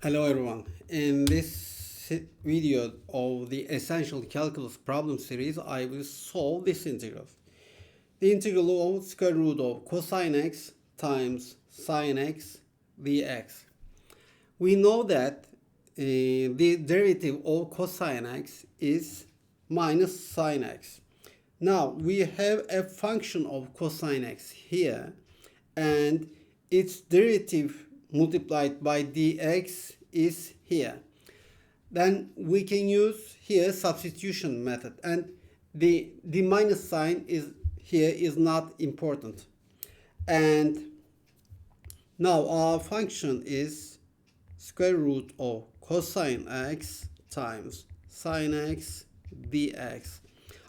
Hello everyone. In this video of the Essential Calculus problem series, I will solve this integral. The integral of square root of cosine x times sine x dx. We know that the derivative of cosine x is minus sine x. Now we have a function of cosine x here, and its derivative multiplied by dx is here. Then we can use here substitution method, and the minus sign is here is not important. And now our function is square root of cosine x times sine x dx.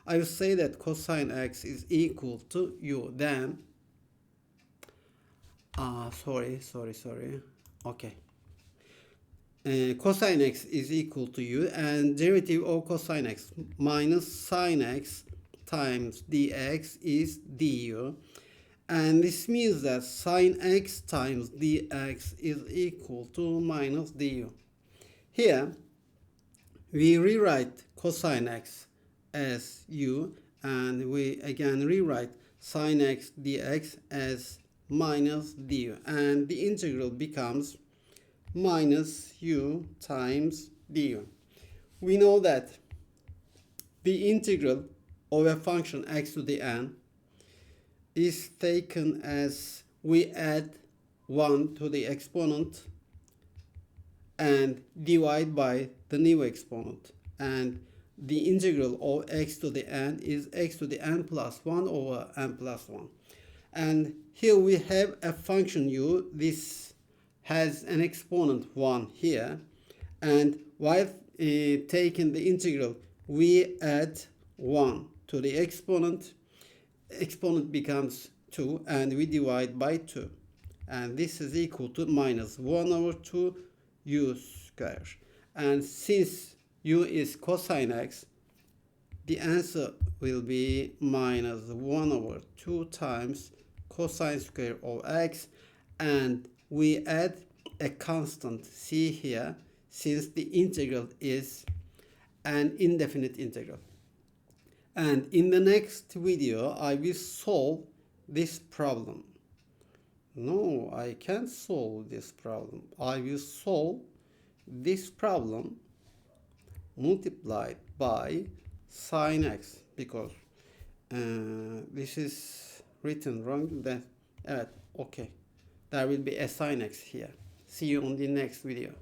I will say that cosine x is equal to u. Then sorry. Okay. Cosine x is equal to u, and derivative of cosine x minus sine x times dx is du. And this means that sine x times dx is equal to minus du. Here, we rewrite cosine x as u, and we again rewrite sine x dx as minus du, and the integral becomes minus u times du. We know that the integral of a function x to the n is taken as we add 1 to the exponent and divide by the new exponent, and the integral of x to the n is x to the n plus 1 over n plus 1. And here we have a function u. This has an exponent 1 here, and while taking the integral, we add 1 to the exponent becomes 2, and we divide by 2, and this is equal to minus 1 over 2 u square. And since u is cosine x, the answer will be minus 1 over 2 times cosine square of x, and we add a constant c here since the integral is an indefinite integral. And in the next video I will solve this problem. No, I can't solve this problem. I will solve this problem multiplied by sine x, because this is written wrong. Then okay, there will be a sine x here. See you on the next video.